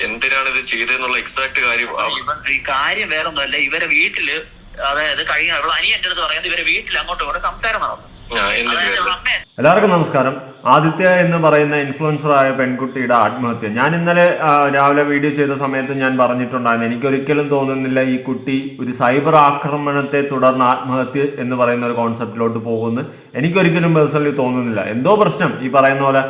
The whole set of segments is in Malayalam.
എന്തിനാണ് ഇത് ചെയ്തെന്നുള്ള എക്സാക്ട് കാര്യം ഈ കാര്യം വേറൊന്നുമല്ല. ഇവരെ വീട്ടില്, അതായത് കഴിഞ്ഞ അനിയൻ എന്റെ അടുത്ത് പറയുന്നത് ഇവരെ വീട്ടിൽ അങ്ങോട്ട് ഇവിടെ സംസാരം നടന്നു. എല്ലാവർക്കും നമസ്കാരം. ആദിത്യ എന്ന് പറയുന്ന ഇൻഫ്ലുവൻസറായ പെൺകുട്ടിയുടെ ആത്മഹത്യ ഞാൻ ഇന്നലെ രാവിലെ വീഡിയോ ചെയ്ത സമയത്ത് ഞാൻ പറഞ്ഞിട്ടുണ്ടായിരുന്നു. എനിക്കൊരിക്കലും തോന്നുന്നില്ല ഈ കുട്ടി ഒരു സൈബർ ആക്രമണത്തെ തുടർന്ന് ആത്മഹത്യ എന്ന് പറയുന്ന ഒരു കോൺസെപ്റ്റിലോട്ട് പോകുന്നു. എനിക്കൊരിക്കലും പേഴ്സണലി തോന്നുന്നില്ല. എന്തോ പ്രശ്നം, ഈ പറയുന്ന പോലെ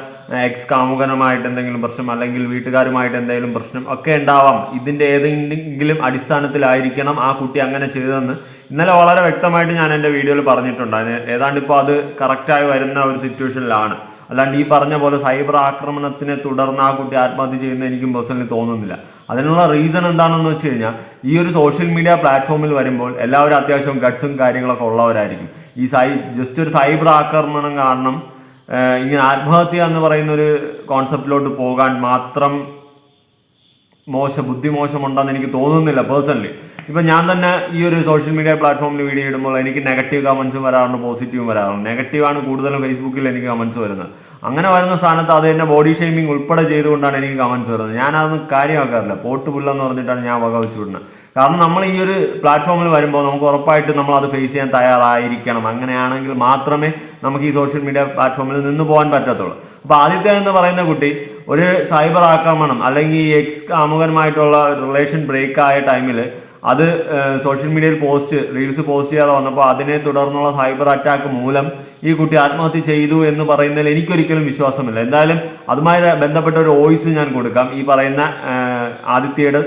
എക്സ് കാമുകനുമായിട്ട് എന്തെങ്കിലും പ്രശ്നം, അല്ലെങ്കിൽ വീട്ടുകാരുമായിട്ട് എന്തെങ്കിലും പ്രശ്നം ഒക്കെ ഉണ്ടാവാം. ഇതിന്റെ ഏതെങ്കിലും അടിസ്ഥാനത്തിലായിരിക്കണം ആ കുട്ടി അങ്ങനെ ചെയ്തതെന്ന് ഇന്നലെ വളരെ വ്യക്തമായിട്ട് ഞാൻ എൻ്റെ വീഡിയോയിൽ പറഞ്ഞിട്ടുണ്ട്. ഏതാണ്ട് ഇപ്പോൾ അത് കറക്റ്റായി വരുന്ന ഒരു സിറ്റുവേഷനിലാണ്. അല്ലാണ്ട് ഈ പറഞ്ഞ പോലെ സൈബർ ആക്രമണത്തിനെ തുടർന്ന് ആ കുട്ടി ആത്മഹത്യ ചെയ്യുന്ന എനിക്കും പേഴ്സണലി തോന്നുന്നില്ല. അതിനുള്ള റീസൺ എന്താണെന്ന് വെച്ച് കഴിഞ്ഞാൽ, ഈ ഒരു സോഷ്യൽ മീഡിയ പ്ലാറ്റ്ഫോമിൽ വരുമ്പോൾ എല്ലാവരും അത്യാവശ്യം ഗട്ട്സും കാര്യങ്ങളൊക്കെ ഉള്ളവരായിരിക്കും. ഈ ജസ്റ്റ് ഒരു സൈബർ ആക്രമണം കാരണം ഇങ്ങനെ ആത്മഹത്യ എന്ന് പറയുന്ന ഒരു കോൺസെപ്റ്റിലോട്ട് പോകാൻ മാത്രം ബുദ്ധി മോശമുണ്ടെന്ന് എനിക്ക് തോന്നുന്നില്ല പേഴ്സണലി. ഇപ്പം ഞാൻ തന്നെ ഈ ഒരു സോഷ്യൽ മീഡിയ പ്ലാറ്റ്ഫോമിൽ വീഡിയോ ഇടുമ്പോൾ എനിക്ക് നെഗറ്റീവ് കമൻസും വരാറുണ്ട്, പോസിറ്റീവും വരാറുണ്ട്. നെഗറ്റീവാണ് കൂടുതലും ഫേസ്ബുക്കിൽ എനിക്ക് കമൻസ് വരുന്നത്. അങ്ങനെ വരുന്ന സ്ഥാനത്ത് അത് തന്നെ ബോഡി ഷെയ്മിങ് ഉൾപ്പെടെ ചെയ്തുകൊണ്ടാണ് എനിക്ക് കമൻസ് വരുന്നത്. ഞാനതൊന്നും കാര്യമാക്കാറില്ല. പോട്ട് പുല്ലെന്ന് പറഞ്ഞിട്ടാണ് ഞാൻ വക വെച്ച് വിടുന്നത്. കാരണം നമ്മൾ ഈ ഒരു പ്ലാറ്റ്ഫോമിൽ വരുമ്പോൾ നമുക്ക് ഉറപ്പായിട്ട് നമ്മൾ അത് ഫേസ് ചെയ്യാൻ തയ്യാറായിരിക്കണം. അങ്ങനെയാണെങ്കിൽ മാത്രമേ നമുക്ക് ഈ സോഷ്യൽ മീഡിയ പ്ലാറ്റ്ഫോമിൽ നിന്ന് പോകാൻ പറ്റത്തുള്ളൂ. അപ്പോൾ ആദിത്യ എന്ന് പറയുന്ന കുട്ടി ഒരു സൈബർ ആക്രമണം അല്ലെങ്കിൽ എക്സ് കാമുകനുമായിട്ടുള്ള റിലേഷൻ ബ്രേക്ക് ആയ ടൈമിൽ അത് സോഷ്യൽ മീഡിയയിൽ റീൽസ് പോസ്റ്റ് ചെയ്യാതെ വന്നപ്പോൾ അതിനെ തുടർന്നുള്ള സൈബർ അറ്റാക്ക് മൂലം ഈ കുട്ടി ആത്മഹത്യ ചെയ്തു എന്ന് പറയുന്നതിൽ എനിക്കൊരിക്കലും വിശ്വാസമില്ല. എന്തായാലും അതുമായി ബന്ധപ്പെട്ട ഒരു വോയിസ് ഞാൻ കൊടുക്കാം. ഈ പറയുന്ന ആദിത്യയുടെ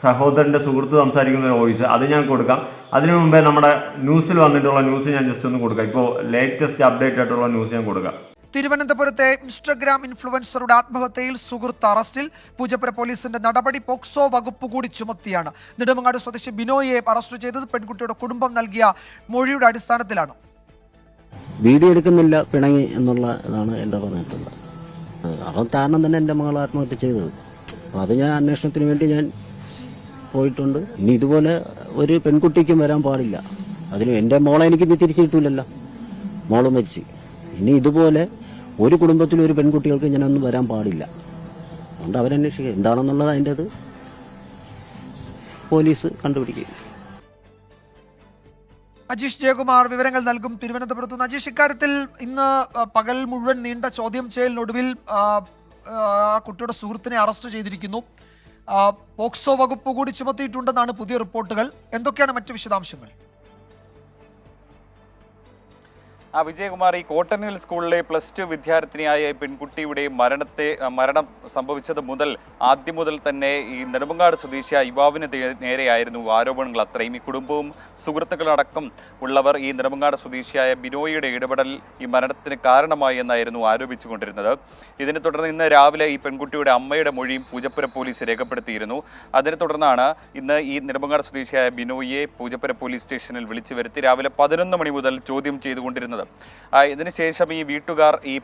സഹോദരന്റെ സുഹൃത്ത് സംസാരിക്കുന്ന ഒരു വോയിസ് അത് ഞാൻ കൊടുക്കാം. അതിനു മുമ്പേ നമ്മുടെ ന്യൂസിൽ വന്നിട്ടുള്ള ന്യൂസ് ഞാൻ ജസ്റ്റ് ഒന്ന് കൊടുക്കാം. ഇപ്പോൾ ലേറ്റസ്റ്റ് അപ്ഡേറ്റ് ആയിട്ടുള്ള ന്യൂസ് ഞാൻ കൊടുക്കാം. തിരുവനന്തപുരത്തെ ഇൻസ്റ്റഗ്രാം ഇൻഫ്ലുവൻസറുടെ ആത്മഹത്യയിൽ സുഹൃത്ത് അറസ്റ്റിൽ. പൂജപ്പുര പോലീസിന്റെ നടപടി പോക്സോ വകുപ്പ് കൂടി ചുമത്തിയാണ്. നെടുമങ്ങാട് സ്വദേശി ബിനോയിയെ അറസ്റ്റ് ചെയ്തത് പെൺകുട്ടിയുടെ കുടുംബം നൽകിയ മൊഴിയുടെ അടിസ്ഥാനത്തിലാണ്. വീഡിയോ എടുക്കുന്നില്ല, പിണങ്ങി എന്നുള്ള ഇതാണ് എൻ്റെ പറഞ്ഞിട്ടുള്ളത്. അവൻ കാരണം തന്നെ എൻ്റെ മകൾ ആത്മഹത്യ ചെയ്തത്. അപ്പോൾ അത് ഞാൻ അന്വേഷണത്തിന് വേണ്ടി ഞാൻ പോയിട്ടുണ്ട്. ഇനി ഇതുപോലെ ഒരു പെൺകുട്ടിക്കും വരാൻ പാടില്ല. അതിന് എൻ്റെ മോളെ എനിക്കിന്ന് തിരിച്ചു കിട്ടൂലല്ലോ, മോള് മരിച്ച്. ഇനി ഇതുപോലെ ഒരു കുടുംബത്തിലും ഒരു പെൺകുട്ടികൾക്ക് ഇങ്ങനെയൊന്നും വരാൻ പാടില്ല. അതുകൊണ്ട് അവരന്വേഷിക്കുക എന്താണെന്നുള്ളത് അതിൻ്റെ അത് പോലീസ് കണ്ടുപിടിക്കുക. അജീഷ് ജയകുമാർ വിവരങ്ങൾ നൽകും തിരുവനന്തപുരത്ത് നിന്ന്. അജീഷ്, ഇക്കാര്യത്തിൽ ഇന്ന് പകൽ മുഴുവൻ നീണ്ട ചോദ്യം ചെയ്യലിനൊടുവിൽ കുട്ടിയുടെ സുഹൃത്തിനെ അറസ്റ്റ് ചെയ്തിരിക്കുന്നു. പോക്സോ വകുപ്പ് കൂടി ചുമത്തിയിട്ടുണ്ടെന്നാണ് പുതിയ റിപ്പോർട്ടുകൾ. എന്തൊക്കെയാണ് മറ്റു വിശദാംശങ്ങൾ? വിജയകുമാർ, ഈ കോട്ടൺ ഹിൽ സ്കൂളിലെ +2 വിദ്യാർത്ഥിനിയായ പെൺകുട്ടിയുടെ മരണം സംഭവിച്ചത് മുതൽ ആദ്യം മുതൽ തന്നെ ഈ നെടുമങ്ങാട് സ്വദേശിയായ യുവാവിന് നേരെയായിരുന്നു ആരോപണങ്ങൾ അത്രയും. ഈ കുടുംബവും സുഹൃത്തുക്കളടക്കം ഉള്ളവർ ഈ നെടുമങ്ങാട് സ്വദേശിയായ ബിനോയിയുടെ ഇടപെടൽ ഈ മരണത്തിന് കാരണമായി എന്നായിരുന്നു ആരോപിച്ചുകൊണ്ടിരുന്നത്. ഇതിനെ തുടർന്ന് ഇന്ന് രാവിലെ ഈ പെൺകുട്ടിയുടെ അമ്മയുടെ മൊഴിയും പൂജപ്പുര പോലീസ് രേഖപ്പെടുത്തിയിരുന്നു. അതിനെ തുടർന്നാണ് ഇന്ന് ഈ നെടുമങ്ങാട് സ്വദേശിയായ ബിനോയിയെ പൂജപ്പുര പോലീസ് സ്റ്റേഷനിൽ വിളിച്ചു വരുത്തി രാവിലെ 11 മണി മുതൽ ചോദ്യം ചെയ്തുകൊണ്ടിരുന്നത്. ഇതിനുശേഷം ഈ വീട്ടുകാർ ഈ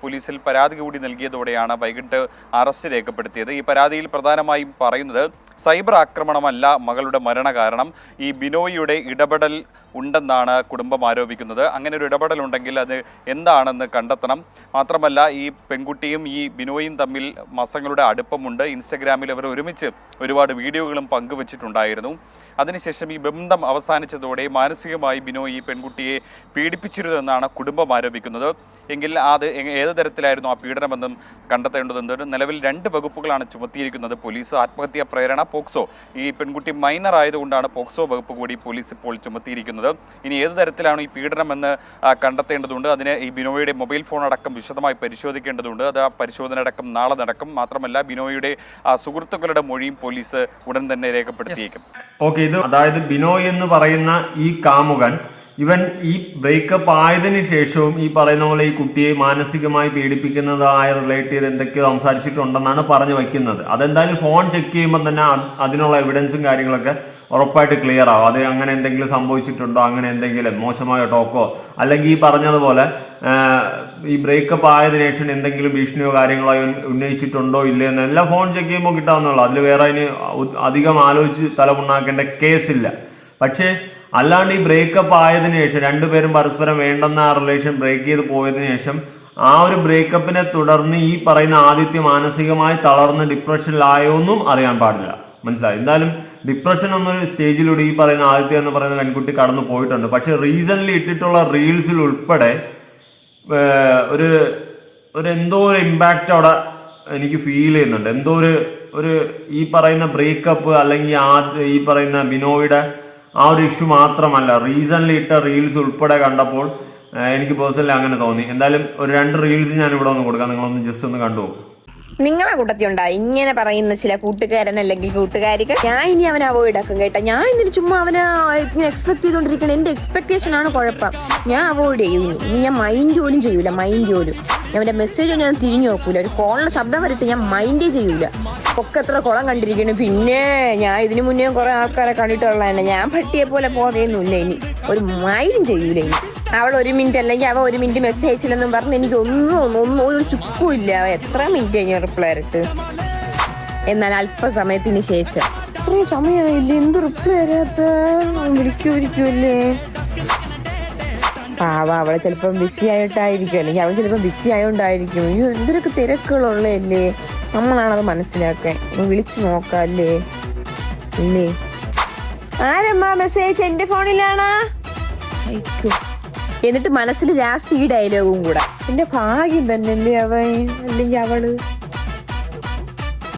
പോലീസിൽ പരാതി കൂടി നൽകിയതോടെയാണ് വൈകിട്ട് അറസ്റ്റ് രേഖപ്പെടുത്തിയത്. ഈ പരാതിയിൽ പ്രധാനമായും പറയുന്നത് സൈബർ ആക്രമണമല്ല മകളുടെ മരണകാരണം, ഈ ബിനോയിയുടെ ഇടപെടൽ ഉണ്ടെന്നാണ് കുടുംബം ആരോപിക്കുന്നത്. അങ്ങനെ ഒരു ഇടപെടൽ ഉണ്ടെങ്കിൽ അത് എന്താണെന്ന് കണ്ടെത്തണം. മാത്രമല്ല ഈ പെൺകുട്ടിയും ഈ ബിനോയും തമ്മിൽ മാസങ്ങളുടെ അടുപ്പമുണ്ട്. ഇൻസ്റ്റഗ്രാമിൽ അവർ ഒരുമിച്ച് ഒരുപാട് വീഡിയോകളും പങ്കുവച്ചിട്ടുണ്ടായിരുന്നു. അതിനുശേഷം ഈ ബന്ധം അവസാനിച്ചതോടെ മാനസികമായി ബിനോയ് ഈ പെൺകുട്ടിയെ പീഡിപ്പിച്ചിരുന്നെന്നാണ് കുടുംബം ആരോപിക്കുന്നത്. എങ്കിൽ അത് ഏത് തരത്തിലായിരുന്നു ആ പീഡനബന്ധം കണ്ടെത്തേണ്ടതെന്ന് നിലവിൽ 2 വകുപ്പുകളാണ് ചുമത്തിയിരിക്കുന്നത് പോലീസ്. ആത്മഹത്യാ പ്രേരണ, പോക്സോ. ഈ പെൺകുട്ടി മൈനർ ആയതുകൊണ്ടാണ് പോക്സോ വകുപ്പ് കൂടി പോലീസ് ഇപ്പോൾ ചുമത്തിയിരിക്കുന്നത്. ഇനി ഏത് തരത്തിലാണ് ഈ പീഡനമെന്ന് കണ്ടെത്തേണ്ടതുണ്ട്. അതിന് ഈ ബിനോയുടെ മൊബൈൽ ഫോൺ അടക്കം വിശദമായി പരിശോധിക്കേണ്ടതുണ്ട്. അത് ആ പരിശോധന അടക്കം നാളെ നടക്കും. മാത്രമല്ല ബിനോയുടെ സുഹൃത്തുക്കളുടെ മൊഴിയും പോലീസ് ഉടൻ തന്നെ രേഖപ്പെടുത്തിയേക്കും. ഇത് അതായത് ബിനോയ് എന്ന് പറയുന്ന ഈ കാമുകൻ ഇവൻ ഈ ബ്രേക്കപ്പ് ആയതിനു ശേഷവും ഈ പറയുന്ന പോലെ ഈ കുട്ടിയെ മാനസികമായി പീഡിപ്പിക്കുന്നതായ റിലേറ്റ് ചെയ്ത് എന്തൊക്കെയോ സംസാരിച്ചിട്ടുണ്ടെന്നാണ് പറഞ്ഞു വയ്ക്കുന്നത്. അതെന്തായാലും ഫോൺ ചെക്ക് ചെയ്യുമ്പോൾ തന്നെ അതിനുള്ള എവിഡൻസും കാര്യങ്ങളൊക്കെ ഉറപ്പായിട്ട് ക്ലിയർ ആവും. അത് അങ്ങനെ എന്തെങ്കിലും സംഭവിച്ചിട്ടുണ്ടോ, അങ്ങനെ എന്തെങ്കിലും മോശമായ ടോക്കോ, അല്ലെങ്കിൽ ഈ പറഞ്ഞതുപോലെ ഈ ബ്രേക്കപ്പ് ആയതിനു ശേഷം എന്തെങ്കിലും ഭീഷണിയോ കാര്യങ്ങളോ ഉന്നയിച്ചിട്ടുണ്ടോ ഇല്ലയോ എന്നെല്ലാം ഫോൺ ചെക്ക് ചെയ്യുമ്പോൾ കിട്ടാവുന്നുള്ളൂ. അതിൽ വേറെ അതിന് അധികം ആലോചിച്ച് തലമുണ്ടാക്കേണ്ട കേസില്ല. പക്ഷേ അല്ലാണ്ട് ഈ ബ്രേക്കപ്പ് ആയതിനു ശേഷം രണ്ടുപേരും പരസ്പരം വേണ്ടെന്ന ആ റിലേഷൻ ബ്രേക്ക് ചെയ്ത് പോയതിനു ശേഷം ആ ഒരു ബ്രേക്കപ്പിനെ തുടർന്ന് ഈ പറയുന്ന ആദിത്യ മാനസികമായി തളർന്ന് ഡിപ്രഷനിലായോന്നും അറിയാൻ പാടില്ല. മനസ്സിലായി? എന്തായാലും ഡിപ്രഷൻ എന്നൊരു സ്റ്റേജിലൂടെ ഈ പറയുന്ന ആദിത്യ എന്ന് പറയുന്ന പെൺകുട്ടി കടന്നു പോയിട്ടുണ്ട്. പക്ഷെ റീസെന്റ് ഇട്ടിട്ടുള്ള റീൽസിൽ ഉൾപ്പെടെ ഒരു എന്തോ ഒരു ഇമ്പാക്റ്റ് അവിടെ എനിക്ക് ഫീൽ ചെയ്യുന്നുണ്ട്. എന്തോ ഒരു ഈ പറയുന്ന ബ്രേക്കപ്പ് അല്ലെങ്കിൽ ഈ പറയുന്ന ബിനോയുടെ ആ ഒരു ഇഷ്യൂ മാത്രമല്ല, റീസെന്റ് ഇട്ട റീൽസ് ഉൾപ്പെടെ കണ്ടപ്പോൾ എനിക്ക് പേഴ്സണലി അങ്ങനെ തോന്നി. എന്തായാലും ഒരു 2 റീൽസ് ഞാൻ ഇവിടെ ഒന്ന് കൊടുക്കാം, നിങ്ങളൊന്ന് ജസ്റ്റ് ഒന്ന് കണ്ടു. നിങ്ങളെ കൂട്ടത്തിൽ ഉണ്ടായി ഇങ്ങനെ പറയുന്ന ചില കൂട്ടുകാരൻ അല്ലെങ്കിൽ കൂട്ടുകാരികൾ. ഞാൻ ഇനി അവനെ അവോയ്ഡ് ആക്കും കേട്ടോ. ഞാൻ ഇതിന് ചുമ്മാ അവനെ ഇങ്ങനെ എക്സ്പെക്ട് ചെയ്തോണ്ടിരിക്കണം. എന്റെ എക്സ്പെക്ടേഷൻ ആണ് കുഴപ്പം. ഞാൻ അവോയ്ഡ് ചെയ്യും. ഇനി ഞാൻ മൈൻഡ് പോലും ചെയ്യൂല. ഞാൻ അവന്റെ മെസ്സേജ് ഞാൻ തിരിഞ്ഞു നോക്കൂല. ഒരു കോളിലെ ശബ്ദം വരട്ടെ ഞാൻ മൈൻഡേ ചെയ്യൂല. ഒക്കെ എത്ര കുളം കണ്ടിരിക്കുന്നു. പിന്നെ ഞാൻ ഇതിനു മുന്നേ കുറെ ആൾക്കാരെ കണ്ടിട്ടുള്ള തന്നെ. ഞാൻ പട്ടിയെ പോലെ പോകുന്നില്ല. ഇനി ഒരു മൈൻഡും ചെയ്യൂല. ഇനി അവൾ 1 മിനിറ്റ് അല്ലെങ്കിൽ അവ 1 മിനിറ്റ് മെസ്സേജ് അയച്ചില്ലെന്നും പറഞ്ഞ് എനിക്ക് ഒന്നും ഒരു ചുക്കും ഇല്ല. എത്ര മിനിറ്റ് കഴിഞ്ഞ റിപ്ലൈ ഇട്ട്. എന്നാൽ അല്പസമയത്തിന് ശേഷം ഇത്രയും സമയമായില്ലേ, എന്ത് റിപ്ലൈ തരാത്ത, വിളിക്കൂല്ലേ. പാവ അവളെ ചിലപ്പം ബിസി ആയിട്ടായിരിക്കും, അല്ലെങ്കിൽ അവൾ ചിലപ്പോൾ ബിസി ആയോണ്ടായിരിക്കും. അയ്യോ എന്തൊക്കെ തിരക്കുകളുള്ളതല്ലേ. നമ്മളാണത് മനസ്സിലാക്കാൻ. വിളിച്ചു നോക്കാല്ലേ. ഇല്ലേ ആരമ്മ മെസ്സേജ് എന്റെ ഫോണിലാണാ അയക്കോ. എന്നിട്ട് മനസ്സിൽ ലാസ്റ്റ് ഈ ഡയലോഗും കൂടെ. എന്റെ ഭാഗ്യം തന്നെയല്ലേ അവൻ അല്ലെങ്കിൽ അവള്.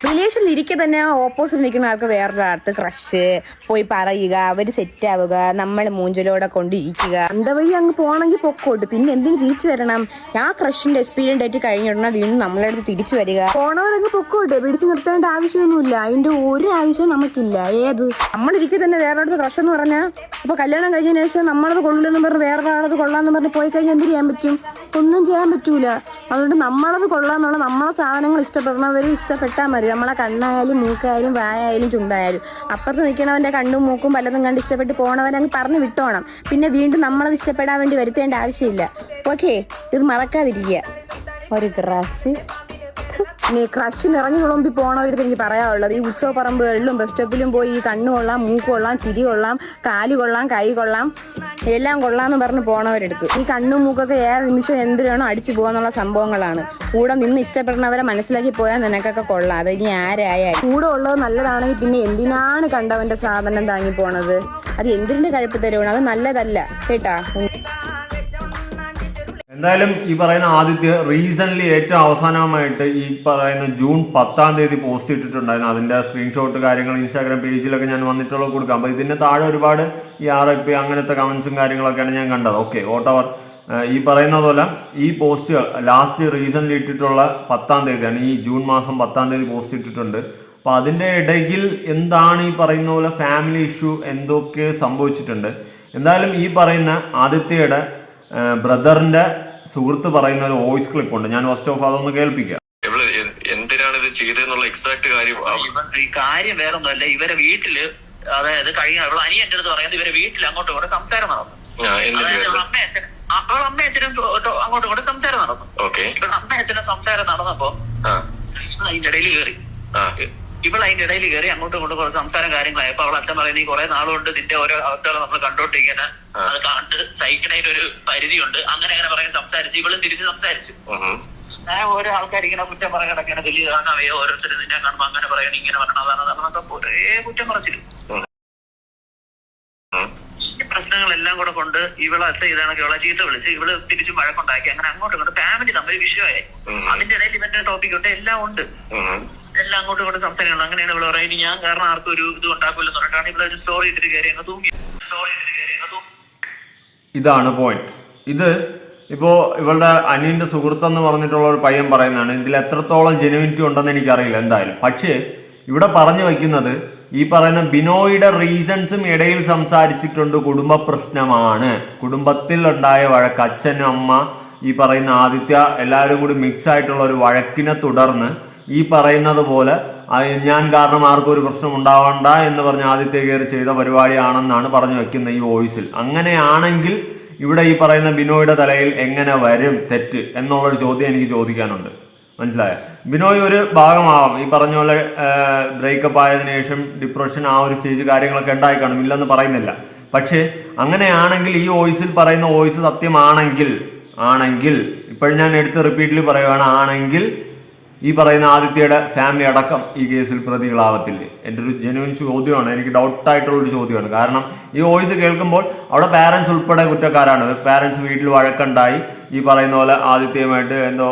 റിലേഷനിൽ ഇരിക്കെ തന്നെ ആ ഓപ്പോസിറ്റ് നിൽക്കുന്ന ആൾക്ക് വേറൊരാൾക്ക് ക്രഷ് പോയി പറയുക, അവര് സെറ്റ് ആവുക, നമ്മൾ മൂഞ്ചലോടെ കൊണ്ടിരിക്കുക. എന്താ വഴി അങ്ങ് പോകണമെങ്കിൽ പൊക്കോട്ട്. പിന്നെ എന്തിനു തിരിച്ചു വരണം? ആ ക്രഷിന്റെ എക്സ്പീരിയൻസ് ആയിട്ട് കഴിഞ്ഞുടനെ വീണ്ടും നമ്മളെ അടുത്ത് തിരിച്ചു വരിക. പോണവരങ്ങ് പൊക്കോട്ട്. പിടിച്ചു നിർത്തേണ്ട ആവശ്യമൊന്നുമില്ല. അതിന്റെ ഒരു ആവശ്യവും നമുക്കില്ല. ഏത് നമ്മളിരിക്കെ തന്നെ വേറെ അടുത്ത് ക്രഷ് എന്ന് പറഞ്ഞാൽ അപ്പൊ കല്യാണം കഴിഞ്ഞതിന് ശേഷം നമ്മളത് കൊള്ളില്ലെന്ന് പറഞ്ഞ് വേറൊരാളത് കൊള്ളാന്ന് പറഞ്ഞ് പോയി കഴിഞ്ഞാൽ എന്ത് ചെയ്യാൻ പറ്റും? ഒന്നും ചെയ്യാൻ പറ്റൂല. അതുകൊണ്ട് നമ്മളത് കൊള്ളാന്നുള്ള നമ്മളെ സാധനങ്ങൾ ഇഷ്ടപ്പെടുന്നവരും ഇഷ്ടപ്പെട്ടാൽ മതി. നമ്മളെ കണ്ണായാലും മൂക്കായാലും വായായാലും ചുണ്ടായാലും. അപ്പുറത്ത് നിൽക്കണവന്റെ കണ്ണും മൂക്കും പലതും കണ്ട് ഇഷ്ടപ്പെട്ട് പോണവരങ്ങ് പറഞ്ഞു വിട്ടോണം. പിന്നെ വീണ്ടും നമ്മളത് ഇഷ്ടപ്പെടാൻ വേണ്ടി വരുത്തേണ്ട ആവശ്യമില്ല. ഓക്കെ, ഇത് മറക്കാതിരിക്കുക. ഒരു ക്രഷ് ഇനി ക്രഷിന് ഇറങ്ങി കുളമ്പി പോണവരുടെ എനിക്ക് പറയാനുള്ളത്, ഈ ഉത്സവ പറമ്പുകളിലും ബസ് സ്റ്റോപ്പിലും പോയി ഈ കണ്ണ് കൊള്ളാം, മൂക്ക് കൊള്ളാം, ചിരി കൊള്ളാം, കാല് കൊള്ളാം, കൈ കൊള്ളാം, എല്ലാം കൊള്ളാന്ന് പറഞ്ഞ് പോണവരെടുത്ത് ഈ കണ്ണും മൂക്കൊക്കെ ഏറെ നിമിഷം എന്തിനാണോ അടിച്ചു പോകാന്നുള്ള സംഭവങ്ങളാണ്. കൂടെ നിന്ന് ഇഷ്ടപ്പെടുന്നവരെ മനസ്സിലാക്കി പോയാൽ നിനക്കൊക്കെ കൊള്ളാം. അത് ഇനി ആരായാലും കൂടെ ഉള്ളത് നല്ലതാണെങ്കിൽ പിന്നെ എന്തിനാണ് കണ്ടവന്റെ സാധനം താങ്ങി പോണത്? അത് എന്തിന്റെ കഴിപ്പ് തരുവാണ്? അത് നല്ലതല്ല കേട്ടാ. എന്തായാലും ഈ പറയുന്ന ആദിത്യ റീസെന്റ് ഏറ്റവും അവസാനമായിട്ട് ഈ പറയുന്ന ജൂൺ 10-ാം തീയതി പോസ്റ്റ് ഇട്ടിട്ടുണ്ടായിരുന്നു. അതിന്റെ സ്ക്രീൻഷോട്ട് കാര്യങ്ങൾ ഇൻസ്റ്റാഗ്രാം പേജിലൊക്കെ ഞാൻ വന്നിട്ടുള്ള കൊടുക്കാം. അപ്പോൾ ഇതിന്റെ താഴെ ഒരുപാട് ഈ RIP അങ്ങനത്തെ കമന്റ്സും കാര്യങ്ങളൊക്കെയാണ് ഞാൻ കണ്ടത്. ഓക്കെ, വോട്ടവർ ഈ പറയുന്ന പോലെ ഈ പോസ്റ്റ് ലാസ്റ്റ് റീസെന്റ് ഇട്ടിട്ടുള്ള 10-ാം തീയതിയാണ്. ഈ ജൂൺ മാസം 10-ാം തീയതി പോസ്റ്റ് ഇട്ടിട്ടുണ്ട്. അപ്പോൾ അതിന്റെ ഇടയിൽ എന്താണ് ഈ പറയുന്ന പോലെ ഫാമിലി ഇഷ്യൂ എന്തൊക്കെ സംഭവിച്ചിട്ടുണ്ട്. എന്തായാലും ഈ പറയുന്ന ആദിത്യയുടെ ബ്രദറിന്റെ സുഹൃത്ത് പറയുന്ന ഒരു വോയിസ് ക്ലിപ്പ് ഉണ്ട്. ഞാൻ ഫസ്റ്റ് ഓഫ് അതൊന്ന് കേൾപ്പിക്കാം. എന്തിനാണ് ഇത് ചെയ്തെന്നുള്ള എക്സാക്ട് കാര്യം ഈ കാര്യം വേറൊന്നുമല്ല. ഇവരെ വീട്ടില്, അതായത് കഴിഞ്ഞ അവൾ അനിയൻ എന്റെ അടുത്ത് പറയുന്നത് ഇവരെ വീട്ടിൽ അങ്ങോട്ടും ഇങ്ങോട്ട് സംസാരം നടന്നു. അതായത് അവൾ അമ്മയച്ഛനും അങ്ങോട്ടും ഇങ്ങോട്ട് സംസാരം നടന്നു. ഇവിടെ അമ്മയച്ഛനും സംസാരം നടന്നപ്പോ അതിന്റെ ഇടയിൽ കയറി അങ്ങോട്ടും ഇങ്ങോട്ടും കുറച്ച് സംസാരം കാര്യങ്ങളായപ്പോ അവൾ അച്ഛൻ പറയുന്നത് ഈ കുറെ നാളുകൊണ്ട് നിന്റെ ഓരോ അവസ്ഥകൾ നമ്മൾ കണ്ടോണ്ടിരിക്കുന്ന അത് കണ്ട് സഹിക്കുന്നതിന് ഒരു പരിധിയുണ്ട്. അങ്ങനെ പറയാൻ സംസാരിച്ചു. ഇവളും തിരിച്ച് സംസാരിച്ചു. ഞാൻ ഓരോ ആൾക്കാർ ഇങ്ങനെ കുറ്റം പറയാൻ കിടക്കുകയാണ്. വലിയ കാണാവയോ ഓരോരുത്തരും നിന്നെ കാണുമ്പോ അങ്ങനെ പറയണം, ഇങ്ങനെ പറയണം, അതാണ് ഒരേ കുറ്റം പറച്ചില്ല. ഈ പ്രശ്നങ്ങളെല്ലാം കൂടെ കൊണ്ട് ഇവളെ അച്ഛ ഇതാണെങ്കിൽ ഇവളെ ചീത്ത വിളിച്ച് ഇവള് തിരിച്ച് മഴക്കുണ്ടാക്കി. അങ്ങനെ അങ്ങോട്ടും ഇങ്ങോട്ട് ഫാമിലി തമ്മിൽ വിഷയമായി. അതിന്റെ ഇടയിൽ ഇവന്റെ ടോപ്പിക് ഉണ്ട്, എല്ലാം ഉണ്ട്. എല്ലാം അങ്ങോട്ടും ഇങ്ങോട്ട് സംസാരിക്കണം. അങ്ങനെയാണ് ഇവിടെ പറയുന്നത് ഞാൻ കാരണം ആർക്കും ഒരു ഇത് ഉണ്ടാക്കില്ലെന്ന് പറഞ്ഞിട്ടാണ് ഇവിടെ ഒരു സ്റ്റോറി ഇട്ടിട്ട് കയറി അങ്ങ് തൂങ്ങി. ഇതാണ് പോയിന്റ്. ഇത് ഇപ്പോൾ ഇവളുടെ അനിയന്റെ സുഹൃത്തെന്ന് പറഞ്ഞിട്ടുള്ള ഒരു പയ്യൻ പറയുന്നതാണ്. ഇതിൽ എത്രത്തോളം ജെനുവിനിറ്റി ഉണ്ടെന്ന് എനിക്കറിയില്ല എന്തായാലും. പക്ഷേ ഇവിടെ പറഞ്ഞു വയ്ക്കുന്നത് ഈ പറയുന്ന ബിനോയുടെ റീസൺസും ഇടയിൽ സംസാരിച്ചിട്ടുണ്ട്. കുടുംബ പ്രശ്നമാണ്, കുടുംബത്തിൽ ഉണ്ടായ വഴക്ക്, അച്ഛൻ, അമ്മ, ഈ പറയുന്ന ആദിത്യ എല്ലാവരും കൂടി മിക്സ് ആയിട്ടുള്ള ഒരു വഴക്കിനെ തുടർന്ന് ഈ പറയുന്നത് പോലെ ഞാൻ കാരണം ആർക്കും ഒരു പ്രശ്നം ഉണ്ടാവണ്ട എന്ന് പറഞ്ഞ് ആദിത്യ കയറി ചെയ്ത പരിപാടിയാണെന്നാണ് പറഞ്ഞു വെക്കുന്നത് ഈ വോയിസിൽ. അങ്ങനെയാണെങ്കിൽ ഇവിടെ ഈ പറയുന്ന ബിനോയുടെ തലയിൽ എങ്ങനെ വരും തെറ്റ് എന്നുള്ളൊരു ചോദ്യം എനിക്ക് ചോദിക്കാനുണ്ട്. മനസ്സിലായ? ബിനോയ് ഒരു ഭാഗമാവാം. ഈ പറഞ്ഞ പോലെ ബ്രേക്കപ്പ് ആയതിനു ശേഷം ഡിപ്രഷൻ ആ ഒരു സ്റ്റേജ് കാര്യങ്ങളൊക്കെ ഉണ്ടായി കാണും, ഇല്ലെന്ന് പറയുന്നില്ല. പക്ഷേ അങ്ങനെയാണെങ്കിൽ ഈ വോയിസിൽ പറയുന്ന വോയിസ് സത്യമാണെങ്കിൽ ഇപ്പോഴും ഞാൻ എടുത്ത് റിപ്പീറ്റിൽ പറയുകയാണ്, ആണെങ്കിൽ ഈ പറയുന്ന ആദിത്യയുടെ ഫാമിലി അടക്കം ഈ കേസിൽ പ്രതികളാവത്തില്ലേ? എൻ്റെ ഒരു ജെന്യുവൻ ചോദ്യമാണ്, എനിക്ക് ഡൗട്ടായിട്ടുള്ളൊരു ചോദ്യമാണ്. കാരണം ഈ വോയിസ് കേൾക്കുമ്പോൾ അവിടെ പാരൻസ് ഉൾപ്പെടെ കുറ്റക്കാരാണ്. പാരൻസ് വീട്ടിൽ വഴക്കുണ്ടായി, ഈ പറയുന്ന പോലെ ആദിത്യയുമായിട്ട് എന്തോ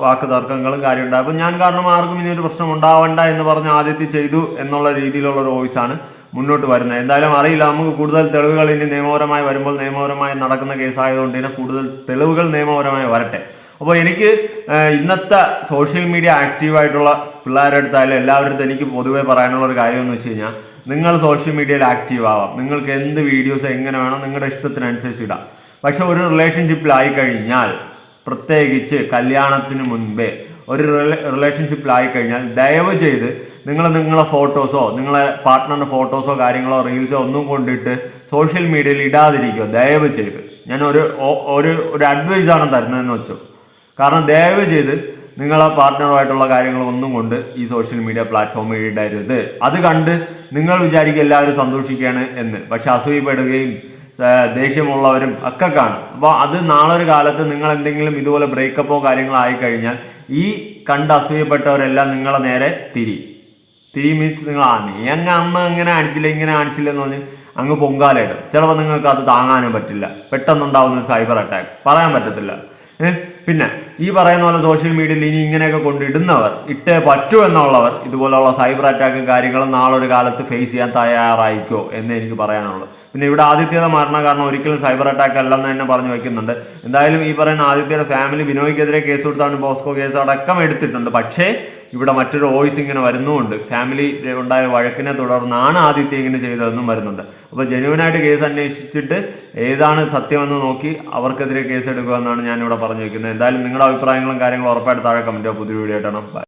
വാക്ക് തർക്കങ്ങളും കാര്യം ഉണ്ടായി. അപ്പം ഞാൻ കാരണം ആർക്കും ഇനി ഒരു പ്രശ്നം ഉണ്ടാവണ്ട എന്ന് പറഞ്ഞ് ആദിത്യ ചെയ്തു എന്നുള്ള രീതിയിലുള്ള ഒരു വോയിസാണ് മുന്നോട്ട് വരുന്നത്. എന്തായാലും അറിയില്ല, നമുക്ക് കൂടുതൽ തെളിവുകൾ ഇനി നിയമപരമായി വരുമ്പോൾ, നിയമപരമായി നടക്കുന്ന കേസായതുകൊണ്ട് തന്നെ കൂടുതൽ തെളിവുകൾ നിയമപരമായി വരട്ടെ. അപ്പോൾ എനിക്ക് ഇന്നത്തെ സോഷ്യൽ മീഡിയ ആക്റ്റീവായിട്ടുള്ള പിള്ളേരുടെ അടുത്തായാലും എല്ലാവരുടെ അടുത്തും എനിക്ക് പൊതുവെ പറയാനുള്ള ഒരു കാര്യം എന്ന് വെച്ച് കഴിഞ്ഞാൽ, നിങ്ങൾ സോഷ്യൽ മീഡിയയിൽ ആക്റ്റീവ് ആവാം, നിങ്ങൾക്ക് എന്ത് വീഡിയോസ് എങ്ങനെ വേണം നിങ്ങളുടെ ഇഷ്ടത്തിനനുസരിച്ച് ഇടാം. പക്ഷെ ഒരു റിലേഷൻഷിപ്പിലായി കഴിഞ്ഞാൽ, പ്രത്യേകിച്ച് കല്യാണത്തിന് മുൻപേ ഒരു റിലേഷൻഷിപ്പിലായി കഴിഞ്ഞാൽ, ദയവ് ചെയ്ത് നിങ്ങളെ ഫോട്ടോസോ നിങ്ങളെ പാർട്ട്ണറിന്റെ ഫോട്ടോസോ കാര്യങ്ങളോ റീൽസോ ഒന്നും കൊണ്ടിട്ട് സോഷ്യൽ മീഡിയയിൽ ഇടാതിരിക്കുക, ദയവ് ചെയ്ത്. ഞാൻ ഒരു അഡ്വൈസാണ് തരുന്നതെന്ന് വെച്ചു. കാരണം ദയവ് ചെയ്ത് നിങ്ങളെ പാർട്ട്ണറുമായിട്ടുള്ള കാര്യങ്ങളൊന്നും കൊണ്ട് ഈ സോഷ്യൽ മീഡിയ പ്ലാറ്റ്ഫോമിൽ ഇടരുത്. അത് കണ്ട് നിങ്ങൾ വിചാരിക്കും എല്ലാവരും സന്തോഷിക്കുകയാണ് എന്ന്, പക്ഷെ അസൂയപ്പെടുകയും ദേഷ്യമുള്ളവരും ഒക്കെ കാണും. അപ്പോൾ അത് നാളെ ഒരു കാലത്ത് നിങ്ങൾ എന്തെങ്കിലും ഇതുപോലെ ബ്രേക്കപ്പോ കാര്യങ്ങളോ ആയിക്കഴിഞ്ഞാൽ ഈ കണ്ട് അസൂയപ്പെട്ടവരെല്ലാം നിങ്ങളെ നേരെ തിരി മീൻസ് നിങ്ങൾ നീ അങ്ങ് അമ്മ അങ്ങനെ അടിച്ചില്ല ഇങ്ങനെ അടിച്ചില്ല എന്ന് പറഞ്ഞ് അങ്ങ് പൊങ്കാലയിടും. ചിലപ്പോൾ നിങ്ങൾക്ക് അത് താങ്ങാനും പറ്റില്ല. പെട്ടെന്നുണ്ടാവുന്ന ഒരു സൈബർ അറ്റാക്ക് പറയാൻ പറ്റത്തില്ല. പിന്നെ ഈ പറയുന്ന പോലെ സോഷ്യൽ മീഡിയയിൽ ഇനി ഇങ്ങനെയൊക്കെ കൊണ്ടിടുന്നവർ, ഇട്ടേ പറ്റൂ എന്നുള്ളവർ, ഇതുപോലുള്ള സൈബർ അറ്റാക്കും കാര്യങ്ങളും നാളെ ഒരു കാലത്ത് ഫേസ് ചെയ്യാൻ തയ്യാറായിക്കോ എന്ന് എനിക്ക് പറയാനുള്ളൂ. പിന്നെ ഇവിടെ ആദിത്യയുടെ മരണ കാരണം ഒരിക്കലും സൈബർ അറ്റാക്ക് അല്ലെന്ന് തന്നെ പറഞ്ഞു വെക്കുന്നുണ്ട്. എന്തായാലും ഈ പറയുന്ന ആദിത്യയുടെ ഫാമിലി ബിനോയ്ക്കെതിരെ കേസ് കൊടുത്താണ്, പോസ്കോ കേസ് അടക്കം എടുത്തിട്ടുണ്ട്. പക്ഷേ ഇവിടെ മറ്റൊരു വോയിസ് ഇങ്ങനെ വരുന്നുമുണ്ട്, ഫാമിലി ഉണ്ടായ വഴക്കിനെ തുടർന്നാണ് ആദിത്യ ഇങ്ങനെ ചെയ്തതെന്നും വരുന്നുണ്ട്. അപ്പോൾ ജെന്യുവനായിട്ട് കേസ് അന്വേഷിച്ചിട്ട് ഏതാണ് സത്യമെന്ന് നോക്കി അവർക്കെതിരെ കേസ് എടുക്കുക എന്നാണ് ഞാനിവിടെ പറഞ്ഞു വയ്ക്കുന്നത്. എന്തായാലും നിങ്ങളുടെ അഭിപ്രായങ്ങളും കാര്യങ്ങളും ഉറപ്പായിട്ട് താഴെ കമൻറ്റ് ചെയ്യുക. പുതിയ വീഡിയോ ആയിട്ടാണ്.